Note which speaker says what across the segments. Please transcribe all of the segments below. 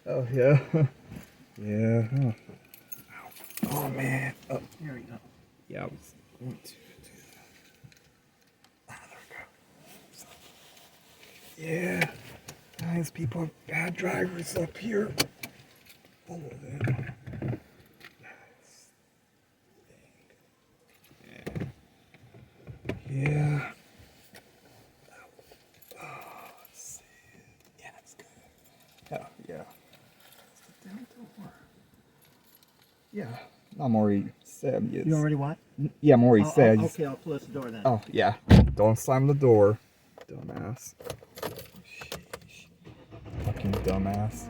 Speaker 1: Oh, yeah. Yeah. Huh. Oh, man. Oh, there we go. Yeah, I was going to do that. Ah, there we go. Yeah. Nice people, bad drivers up here. Oh, man. Yeah. Oh, let's see. Yeah, that's good. Oh, yeah. That's the damn door. Yeah. I'm already said. Yes.
Speaker 2: You already what?
Speaker 1: Yeah, I'm already said.
Speaker 2: Okay, I'll close the door then.
Speaker 1: Oh, yeah. Don't slam the door, dumbass. Sheesh. Fucking dumbass.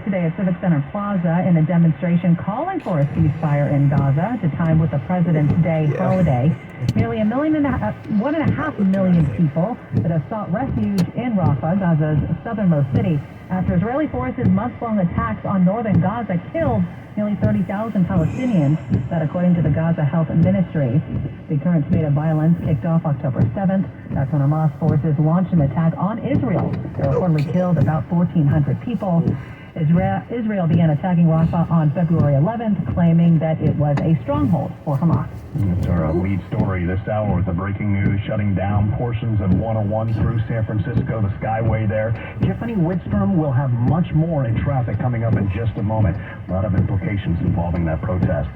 Speaker 3: Today at Civic Center Plaza in a demonstration calling for a ceasefire in Gaza to time with the President's Day holiday. Nearly 1.5 million people that have sought refuge in Rafah, Gaza's southernmost city, after Israeli forces' months-long attacks on northern Gaza killed nearly 30,000 Palestinians, that according to the Gaza Health Ministry. The current spate of violence kicked off October 7th. That's when Hamas forces launched an attack on Israel. They reportedly killed about 1,400 people. Israel began attacking Rafah on February 11th, claiming that it was a stronghold for Hamas.
Speaker 4: It's our lead story this hour with the breaking news shutting down portions of 101 through San Francisco, the Skyway there. Tiffany Whitstrom will have much more in traffic coming up in just a moment. A lot of implications involving that protest.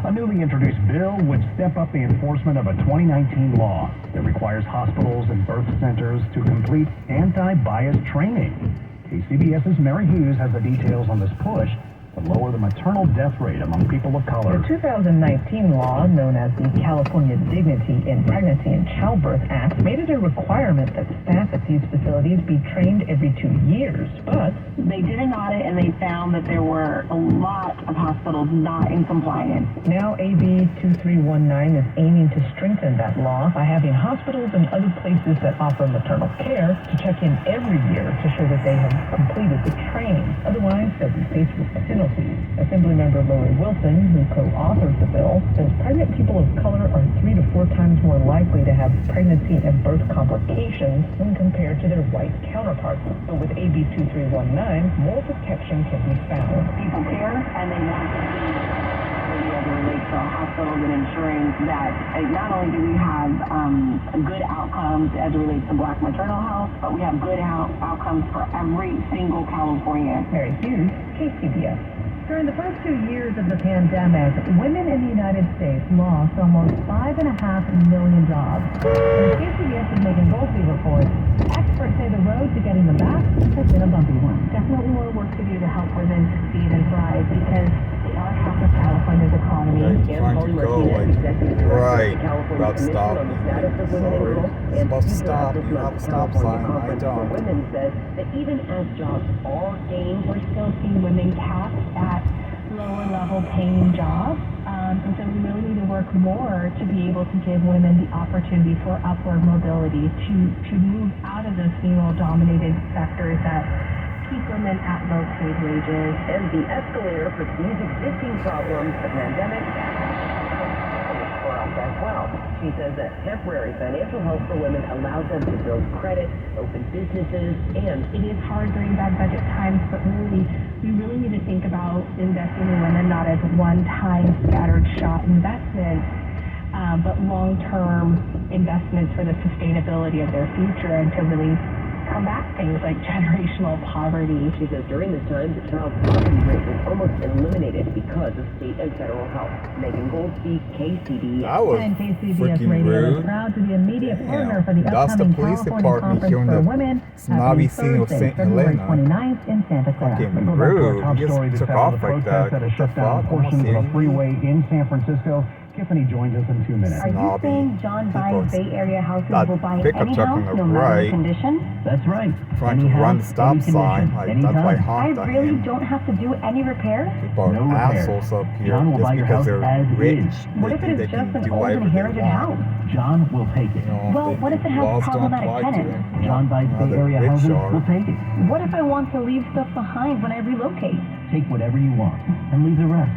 Speaker 4: A newly introduced bill would step up the enforcement of a 2019 law that requires hospitals and birth centers to complete anti-bias training. KCBS's Mary Hughes has the details on this push to lower the maternal death rate among people of color.
Speaker 3: The 2019 law, known as the California Dignity in Pregnancy and Childbirth Act, made it a requirement that staff at these facilities be trained every 2 years, but
Speaker 5: they did an audit and they found that there were a lot of hospitals not in compliance.
Speaker 3: Now AB 2319 is aiming to strengthen that law by having hospitals and other places that offer maternal care to check in every year to show that they have completed the training. Otherwise, they'll be faced with penalties. Assemblymember Lori Wilson, who co-authored the bill, says pregnant people of color are 3 to 4 times more likely to have pregnancy and birth complications when compared to their white counterparts. So with AB 2319, more protection can be found.
Speaker 5: People care and they want to see as it relates to hospitals and ensuring that not only do we have good outcomes as it relates to Black maternal health, but we have good outcomes for every single Californian.
Speaker 3: Mary Hughes, KCBS. During the first 2 years of the pandemic, women in the United States lost almost 5.5 million jobs. And KCBS is making Goldie reports. Experts say the road to getting them back has been a bumpy one.
Speaker 5: Definitely more work to do to help women succeed and thrive because they are half of California's economy.
Speaker 1: Trying to go, right, about to stop. Sorry. I'm supposed to stop. You have a stop sign. I don't.
Speaker 5: Women says that even as jobs are gained, we're still seeing women capped at lower level paying jobs. And so we really need to work more to be able to give women the opportunity for upward mobility to move out of those female-dominated sectors that keep women at low paid wages.
Speaker 6: And the escalator for these existing problems, the pandemic, for us as well. She says that temporary financial help for women allows them to build credit, open businesses, and
Speaker 5: it is hard during bad budget times, but we really need to think about investing in women not as one-time scattered shot investments, but long-term investments for the sustainability of their future and to really combat things like generational poverty.
Speaker 6: She says during this time, the child poverty rate was almost eliminated because of state and federal help. Megan Goldsby, KCBS.
Speaker 1: That was
Speaker 3: And KCBS
Speaker 1: freaking
Speaker 3: Radio
Speaker 1: rude.
Speaker 3: is proud to be a media partner for the
Speaker 1: That's the
Speaker 3: upcoming
Speaker 1: police
Speaker 3: California
Speaker 1: department
Speaker 3: Conference
Speaker 1: here in
Speaker 3: for
Speaker 1: the
Speaker 3: Women
Speaker 1: snobby
Speaker 3: happening
Speaker 1: scene of
Speaker 3: Thursday,
Speaker 1: St.
Speaker 3: February
Speaker 1: Helena.
Speaker 3: 29th in Santa Clara.
Speaker 1: Fucking
Speaker 4: We'll go back to our
Speaker 1: rude.
Speaker 4: top
Speaker 1: He
Speaker 4: story
Speaker 1: just
Speaker 4: this
Speaker 1: took
Speaker 4: hour,
Speaker 1: off
Speaker 4: the
Speaker 1: like
Speaker 4: protest
Speaker 1: that.
Speaker 4: that has
Speaker 1: What the
Speaker 4: shut down
Speaker 1: fuck?
Speaker 4: portions of a
Speaker 1: Almost
Speaker 4: freeway in San Francisco. Tiffany joins us in 2 minutes.
Speaker 5: Are you
Speaker 1: Snobby
Speaker 5: saying John buys
Speaker 1: people.
Speaker 5: Bay Area houses
Speaker 1: That
Speaker 5: will buy
Speaker 1: pickup
Speaker 5: any
Speaker 1: truck
Speaker 5: house,
Speaker 1: on the
Speaker 5: no matter
Speaker 1: right.
Speaker 5: the condition?
Speaker 4: That's right.
Speaker 1: Trying
Speaker 4: Any
Speaker 1: to run the
Speaker 4: house,
Speaker 1: stop
Speaker 4: any
Speaker 1: sign.
Speaker 4: condition,
Speaker 1: Like, that's why I
Speaker 4: anytime.
Speaker 1: honked at
Speaker 5: really
Speaker 1: him.
Speaker 5: don't have to do any repairs?
Speaker 1: People are
Speaker 4: No repair.
Speaker 1: assholes up here
Speaker 4: John will
Speaker 1: just
Speaker 4: buy your
Speaker 1: because
Speaker 4: house
Speaker 1: they're
Speaker 4: as
Speaker 1: rich.
Speaker 4: is.
Speaker 3: What
Speaker 1: They
Speaker 3: if it
Speaker 1: think
Speaker 3: is
Speaker 1: they
Speaker 3: just
Speaker 1: can
Speaker 3: an
Speaker 1: do
Speaker 3: old
Speaker 1: whatever they
Speaker 3: inherited
Speaker 1: want.
Speaker 3: house?
Speaker 4: John will take it.
Speaker 1: You know,
Speaker 5: Well, what if it has
Speaker 1: laws don't
Speaker 5: problematic
Speaker 1: apply to
Speaker 5: tenants?
Speaker 1: it.
Speaker 4: John buys
Speaker 1: Now
Speaker 4: Bay
Speaker 1: the
Speaker 4: Area
Speaker 1: rich
Speaker 4: houses.
Speaker 1: are.
Speaker 4: We'll take it.
Speaker 5: What if I want to leave stuff behind when I relocate?
Speaker 4: Take whatever you want and leave the rest.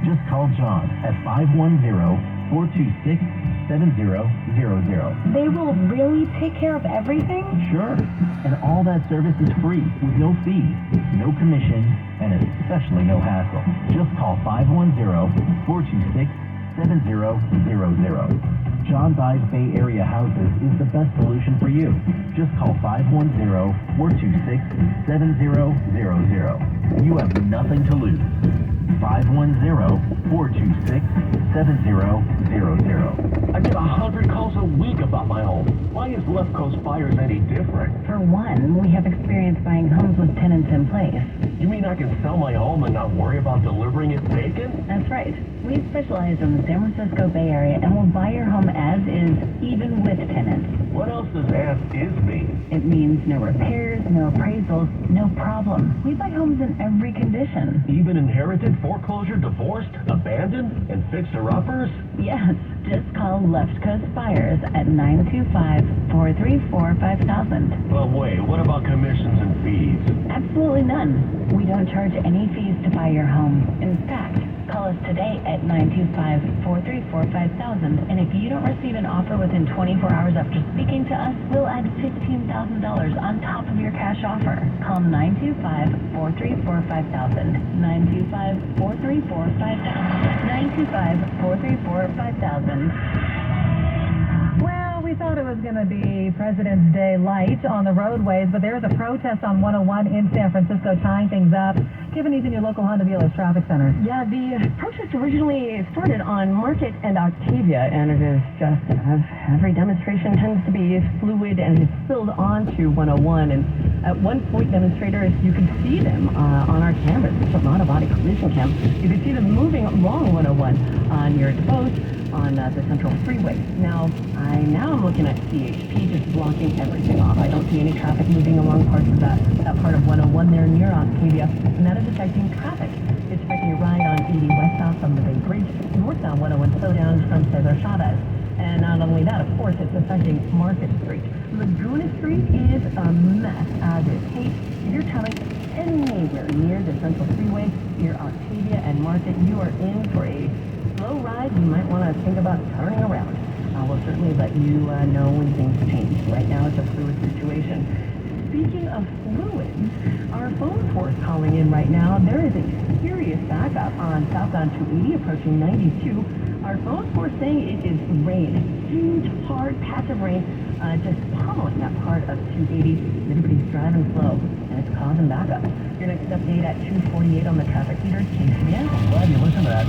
Speaker 4: Just call John at 510-426-3700. 7000.
Speaker 5: They will really take care of everything?
Speaker 4: Sure. And all that service is free, with no fees, no commission, and especially no hassle. Just call 510-426-7000. John Buys Bay Area Houses is the best solution for you. Just call 510-426-7000. You have nothing to lose. 510-426-7000.
Speaker 2: I get 100 calls a week about my home. Why is Left Coast Fires any different?
Speaker 3: For one, we have experience buying homes with tenants in place.
Speaker 2: You mean I can sell my home and not worry about delivering it vacant?
Speaker 3: That's right. We specialize in the San Francisco Bay Area and will buy your home as is, even with tenants.
Speaker 2: What else does as is mean?
Speaker 3: It means no repairs, no appraisals, no problem. We buy homes in every condition.
Speaker 2: Even inherited, foreclosure, divorced, abandoned, and fixer-uppers?
Speaker 3: Yes, just call Left Coast Buyers at 925-434-5000.
Speaker 2: But wait, what about commissions and fees?
Speaker 3: Absolutely none. We don't charge any fees to buy your home. In fact, call us today at 925-434-5000. And if you don't receive an offer within 24 hours after speaking to us, we'll add $15,000 on top of your cash offer. Call 925-434-5000. 925-434-5000. 925-434-5000. Well, we thought it was going to be President's Day light on the roadways, but there's a protest on 101 in San Francisco tying things up. Given these in your local Honda dealer's traffic center.
Speaker 7: Yeah, the protest originally started on Market and Octavia, and it is just, every demonstration tends to be fluid and it's spilled onto 101. And at one point, demonstrators, you could see them on our cameras. This was not a body collision cam. You could see them moving along 101 near DeBose on the Central Freeway. Now I'm looking at CHP just blocking everything off. I don't see any traffic moving along parts of that part of 101 there near Octavia, and that is affecting traffic. It's affecting your ride on 80 westbound from the Bay Bridge, northbound 101 slowdown from Cesar Chavez. And not only that, of course, it's affecting Market Street. Laguna Street is a mess as is. Hey, if you're traveling anywhere near the Central Freeway, near Octavia and Market, you are in for a slow ride. You might want to think about turning around. We'll certainly let you know when things change. Right now, it's a fluid situation. Speaking of fluids, our phone force calling in right now. There is a serious backup on southbound 280 approaching 92. Our phone force saying it is rain. Huge, hard patch of rain just pummeling that part of 280. Everybody's driving slow, and it's causing backup. Your next update at 248 on the traffic meters. Yeah.
Speaker 4: I'm glad you listened to that.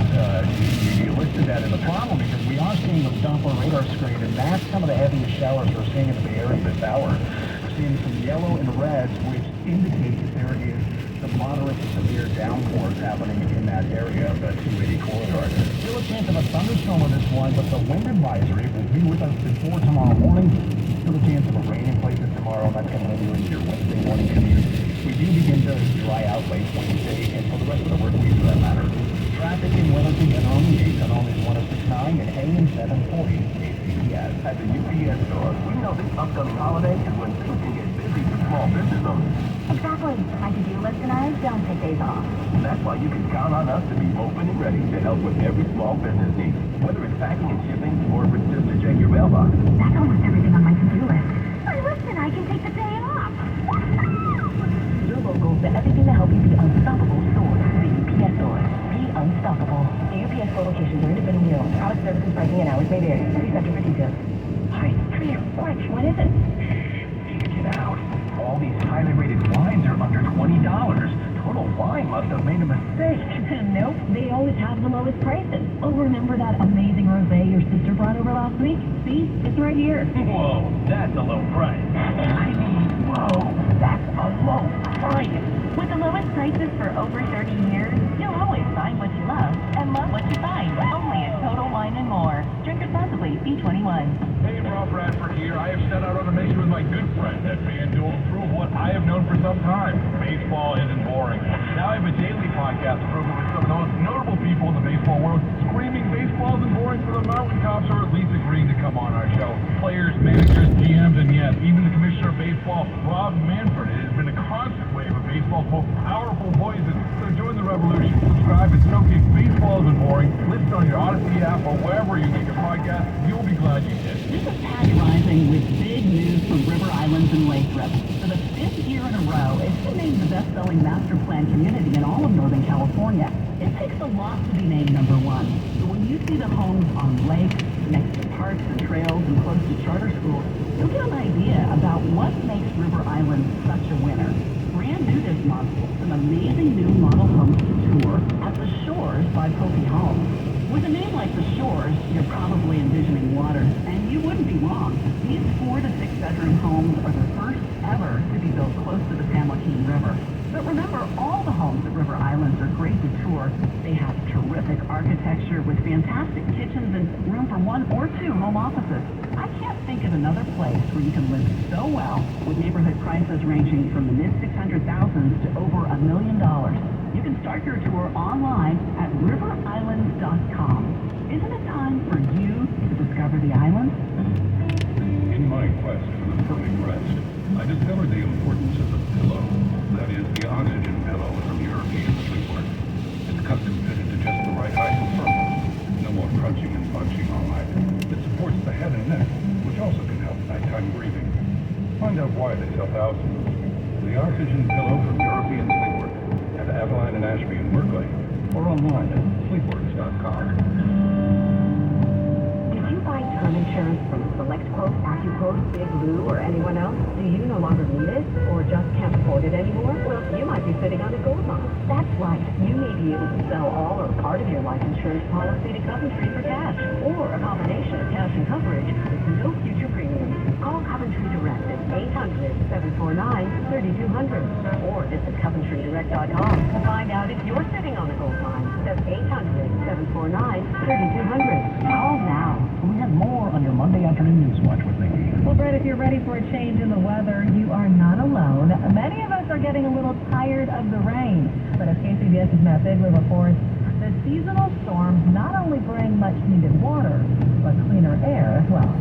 Speaker 4: You listed that in the problem because we are seeing the Doppler radar screen, and that's some of the heaviest showers we're seeing in the Bay Area this hour. We're seeing some yellow and reds, which indicates that there is some moderate to severe downpours happening in that area of the 280 corridor. Still a chance of a thunderstorm on this one, but the wind advisory will be with us before tomorrow morning. Still a chance of a rain in places tomorrow, and that's going to lead you into your Wednesday morning commute. We do begin to dry out late Wednesday and for the rest of the work week for that matter. Traffic in Wellington and on the 8th and on is 1069 and AM 740 KCPS.
Speaker 2: At the UPS store, we know this upcoming holiday is when things can get busy for small business owners.
Speaker 5: Exactly. My to-do list and I don't take days off.
Speaker 2: That's why you can count on us to be open and ready to help with every small business need, whether it's packing and shipping or if it's just to check your mailbox.
Speaker 5: That's almost everything on my to-do list. My list and I can take the day off.
Speaker 7: Your local, the everything to help you be unstoppable store. The UPS store. Be unstoppable. The UPS store locations are independently owned. Product services, pricing, and hours may vary. Please enter for details.
Speaker 5: Hi, come here. Quick, what is it?
Speaker 2: Get out. All these highly rated wines are under $20. Total Wine must have made a mistake.
Speaker 3: Nope, they always have the lowest prices. Oh, remember that amazing rosé your sister brought over last week? See, it's right here.
Speaker 2: Whoa, that's a low price. I mean, whoa, that's a low price.
Speaker 3: With the lowest prices for over 30 years, you'll always find what you love and love what you find. Only at Total Wine and More. Drink responsibly. B21.
Speaker 8: Hey, Rob Bradford here. I have set out on a mission with my good friend at FanDuel to prove what I have known for some time. Baseball isn't boring. Now I have a daily podcast to prove it with some of the most notable people in the baseball world screaming baseball isn't boring for the mountaintops, or at least agreeing to come on our show. Players, managers, GMs, and yes, even the commissioner of baseball, Rob Manfred. It has been a constant wave of baseball's most powerful poison. So join the revolution. Subscribe and showcase Baseball Isn't Boring. Listen on your Odyssey app or wherever you get your podcast. You'll be glad you did.
Speaker 7: This is Patty Rising with big news from River Islands and Lathrop. For the 5th year in a row, it's been named the best-selling master plan community in all of Northern California. It takes a lot to be named number one. So when you see the homes on lakes, next to parks and trails, and close to charter schools, you'll get an idea about what makes River Islands such a winner. Brand new this month, some amazing new model homes to tour at the Shores by Pope Homes. With a name like the Shores, you're probably envisioning water, and you wouldn't be wrong. These 4 to 6 bedroom homes are the first ever to be built close to the San Joaquin River. But remember, all the homes at River Islands are great to tour. They have terrific architecture with fantastic kitchens and room for 1 or 2 home offices. I can't think of another place where you can live so well with neighborhood prices ranging from the mid-600,000s to over $1 million. You can start your tour online at riverislands.com. Isn't it time for you to discover the island?
Speaker 8: In my quest for the perfect rest, I discovered the importance of the pillow. That is, the oxygen pillow from European Sleepwear. It's custom fitted to just the right height and firmness. No more crunching and bunching all night. It supports the head and neck, which also can help nighttime breathing. Find out why they sell thousands. The oxygen pillow from European Sleepwear at Avalon and Ashby in Berkeley, or online at sleepworks.com.
Speaker 6: Did you buy term insurance from SelectQuote, AccuQuote, Big Blue, or anyone else? Do you no longer need it, or just can't afford it anymore? Well, you might be sitting on a gold mine. That's right. You may be able to sell all or part of your life insurance policy to Coventry for cash, or a combination of cash and coverage with no future premiums. Call Coventry Direct at 800-749-3200, or visit CoventryDirect.com to find out if you're sitting on a gold mine. That's 800-749-3200. Call now.
Speaker 4: We have more on your Monday afternoon news watch with Nikki.
Speaker 3: Well, Brett, if you're ready for a change in the weather, you are not alone. Many of us are getting a little tired of the rain. But as KCBS's Matt Bigler reports, the seasonal storms not only bring much-needed water, but cleaner air as well.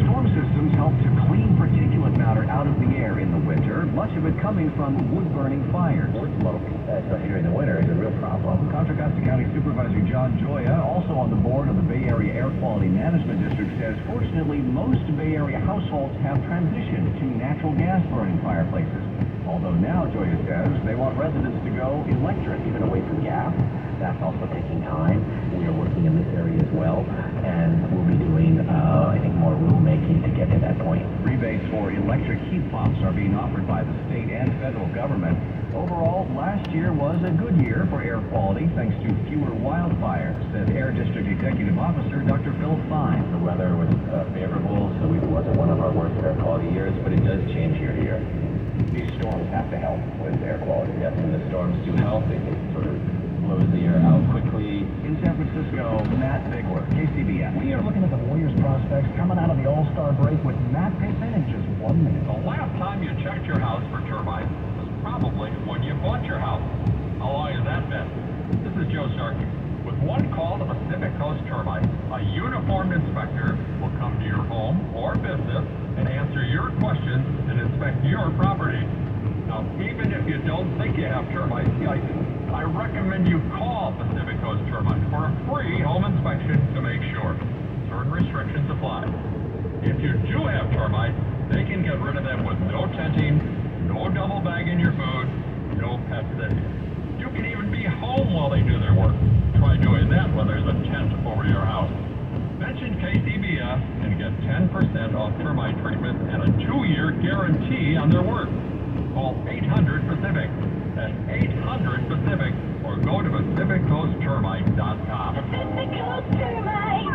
Speaker 9: Storm systems help to clean particulate matter out of the air in the winter, much of it coming from wood-burning fires.
Speaker 2: Wood smoke, especially during the winter, is a real problem.
Speaker 9: Contra Costa County Supervisor John Joya, also on the board of the Bay Area Air Quality Management District, says fortunately most Bay Area households have transitioned to natural gas burning fireplaces. Although now, Joya says, they want residents to go electric.
Speaker 2: Even away from gas, that's also taking time. We are working in this area as well, and we'll be doing, I think, more rulemaking to get to that point.
Speaker 9: Rebates for electric heat pumps are being offered by the state and federal government. Overall, last year was a good year for air quality thanks to fewer wildfires, said Air District Executive Officer Dr. Phil Fine.
Speaker 2: The weather was favorable, so it wasn't one of our worst air quality years, but it does change year to year. These storms have to help with air quality. Yes, and the storms do help. It sort of blows the air out quickly.
Speaker 9: In San Francisco, Matt Bigler, KCBS.
Speaker 4: We are looking at the Warriors prospects coming out of the All-Star break with Matt Pittman in just 1 minute.
Speaker 8: The last time you checked your house for termites was probably when you bought your house. How long has that been? This is Joe Starkey. With one call to Pacific Coast Termites, a uniformed inspector will come to your home or business and answer your questions and inspect your property. Now, even if you don't think you have termites, I recommend you call Pacific Coast Termites for a free home inspection to make sure. Certain restrictions apply. If you do have termites, they can get rid of them with no tenting, no double bagging your food, no pet sitting. You can even be home while they do their work. Try doing that when there's a tent over your house. Mention KCBS and get 10% off termite treatment and a 2-year guarantee on their work. Call 800-PACIFIC. That's 800-PACIFIC, or go to PacificCoastTermite.com.
Speaker 5: Pacific Coast Termite.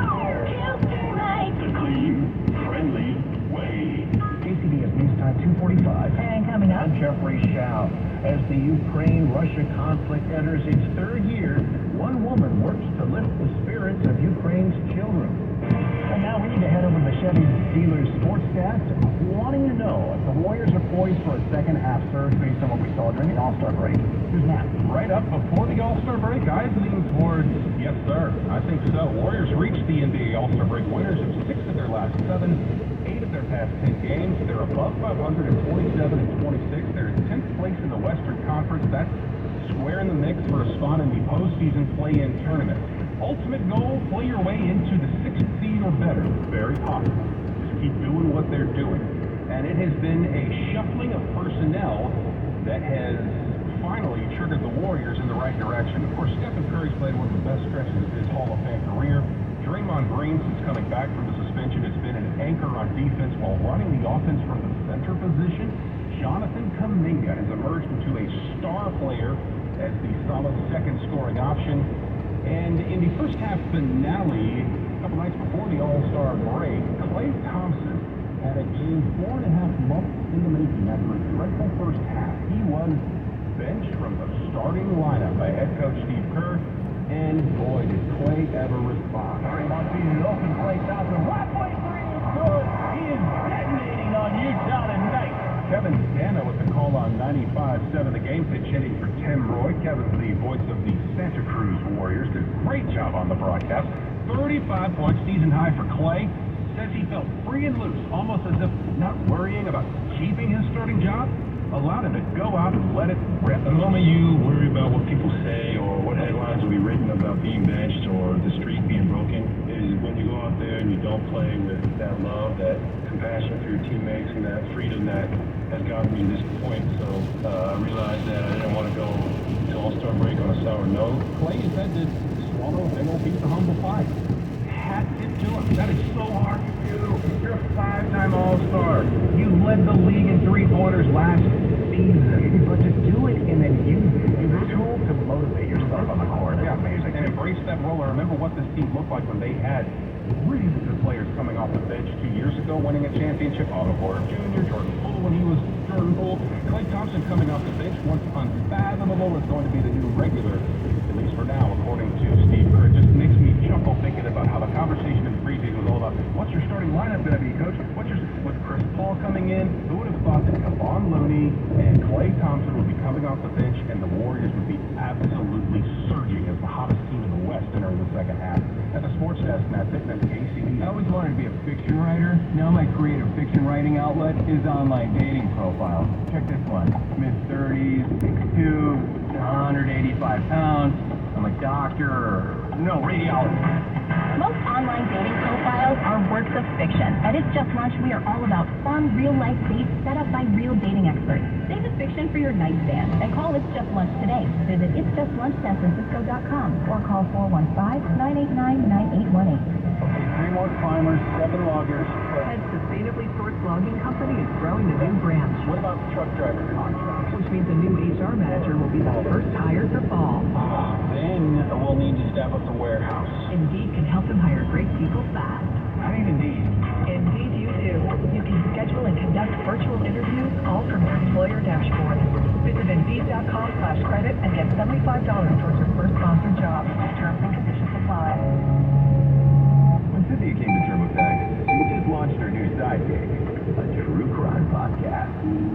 Speaker 5: Kill termites.
Speaker 4: The clean, friendly way. KCBS News Time 2:45.
Speaker 3: And coming up,
Speaker 9: I'm Jeffrey Shao. As the Ukraine-Russia conflict enters its 3rd year, one woman works to lift the spirits of Ukraine's children.
Speaker 4: And now we need to head over to the Chevy dealer's sports desk, wanting to know if the Warriors are poised for a second-half surge based on what we saw during the All-Star break. Here's Matt.
Speaker 8: Right up before the All-Star break, I lean towards yes, sir. I think so. Warriors reached the NBA All-Star break winners of 6 of their last 7, 8 of their past 10 games. They're above 500 at 27 and 26. They're in 10th place in the Western Conference. That's square in the mix for a spot in the postseason play-in tournament. Ultimate goal, play your way into the 6th seed or better. Very possible. Just keep doing what they're doing. And it has been a shuffling of personnel that has finally triggered the Warriors in the right direction. Of course, Stephen Curry's played one of the best stretches of his Hall of Fame career. Draymond Green, since coming back from the suspension, has been an anchor on defense while running the offense from the center position. Jonathan Kuminga has emerged into a star player as the solid second scoring option. And in the first half finale, a couple nights before the All-Star break, Klay Thompson had a game 4.5 months in the making after a dreadful first half. He was benched from the starting lineup by head coach Steve Kerr, and boy, did Klay ever respond. Draymond feeds it open, Klay Thompson, right point three is good. He is detonating on Utah tonight. Kevin Dana with the call on 95.7 The Game, pitch hitting for Tim Roy. Kevin's the voice of the Santa Cruz Warriors. Did a great job on the broadcast. 35 points, season high for Klay. Says he felt free and loose, almost as if not worrying about keeping his starting job. Allowed him to go out and let it rip.
Speaker 10: The moment you worry about what people say or what headlines will be written about being benched or the streak being broken is when you go out there and you don't play with that love, that compassion for your teammates, and that freedom that has gotten me to this point. So I realized that I didn't want to go to All-Star break on a sour note.
Speaker 8: Klay has had to swallow a big old piece of humble pie. Hats it to him. That is so hard to do. You're a 5-time All-Star. You led the league in three-pointers last season. But to do it and then use the tool to motivate yourself on the court. Yeah, amazing. And embrace that role. I remember what this team looked like when they had really good players coming off the bench 2 years ago, winning a championship. Otto Porter Jr., Jordan Poole when he was Jordan Poole. Klay Thompson coming off the bench, once unfathomable, is going to be the new regular, at least for now, according to Steve Kerr. It just makes me chuckle thinking about how the conversation in the preseason was all about, what's your starting lineup going to be, coach? With Chris Paul coming in, who would have thought that Kevon Looney and Klay Thompson would be coming off the bench and the Warriors would be absolutely surging as the hottest team in the West entering the second half. At the sports desk, Matt Pittman, KCD.
Speaker 9: I always wanted to be a fiction writer. Now my creative fiction writing outlet is online dating profile. Check this one. Mid-30s, 6'2", 185 pounds. I'm a doctor, no, radiologist.
Speaker 5: Most online dating profiles are works of fiction. At It's Just Lunch, we are all about fun, real-life dates set up by real dating experts. Save the fiction for your nightstand and call It's Just Lunch today. Visit itsjustlunchsanfrancisco.com or call 415-989-9818.
Speaker 9: Okay, 3 more climbers, 7 loggers.
Speaker 6: Head Sustainably Sourced Logging Company is growing a new branch,
Speaker 8: What about truck driver contracts?
Speaker 6: which means a new HR manager will be the first hire to fall.
Speaker 8: Then we'll need to staff up the warehouse.
Speaker 6: Indeed can help them hire great people fast.
Speaker 8: I need Indeed.
Speaker 6: Indeed you do. You can schedule and conduct virtual interviews all from your employer dashboard. Visit Indeed.com/credit and get $75 towards your first sponsored job. Terms and conditions apply.
Speaker 9: When Cynthia came to TurboTax, she just launched her new sidekick, a true crime podcast.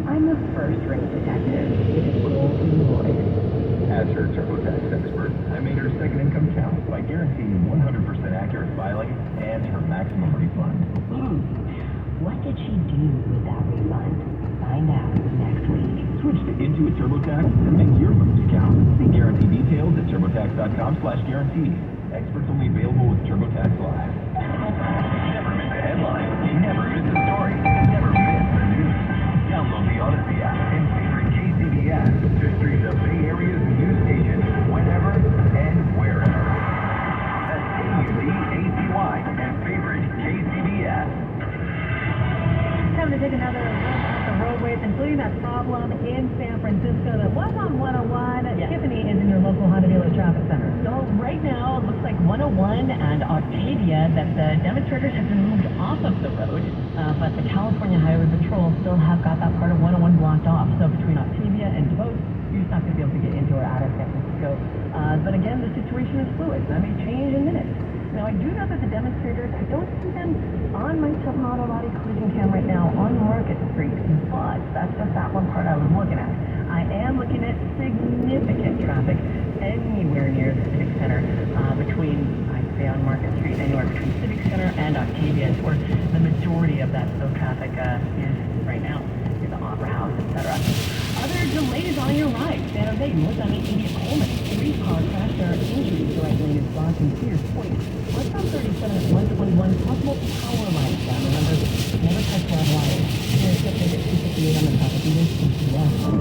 Speaker 5: I'm a first-rate detective with a golden voice.
Speaker 9: As her TurboTax expert, I made her second income count by guaranteeing 100% accurate filing and her maximum refund.
Speaker 5: What did she do with that refund? Find out next week.
Speaker 9: Switch to Intuit TurboTax and make your moves count. See guarantee details at turbotax.com/guarantee. Experts only available with TurboTax Live. Never miss a headline. Never miss a story. Never miss the news. Download the Odyssey app and favorite KCBS to stream the Bay Area's news station whenever and wherever. That's AUDACY and favorite KCBS.
Speaker 3: Time to take another look at the roadways, including that problem in San Francisco that was on 101.
Speaker 7: Yes.
Speaker 3: Tiffany is in your local Honda dealer traffic center.
Speaker 7: So right now, it looks like 101 and Octavia, that the demonstrators have been moved off of the road, but the California Highway Patrol still have got that part of 101 blocked off. So between Octavia and Devote, you're just not going to be able to get into or out of San Francisco. But again, the situation is fluid. That may change in minutes. Now, I do know that the demonstrators, I don't see them on my auto body collision cam right now on Market Street, but that's just that one part I was looking at. I am looking at significant traffic anywhere near the Civic Center, between, I'd say on Market Street, anywhere between Civic Center and Octavia is where the majority of that slow traffic is right now, near the Opera House, etc. Other delays on your ride. San Jose Dayton, what's on 80 at Coleman? 3 car crash. There are injuries. The right lane is blocked in Cedars Point. What's on 37 at 121? Possible power lines down. Remember, never touch live wires. Here's the at 258 on the top of the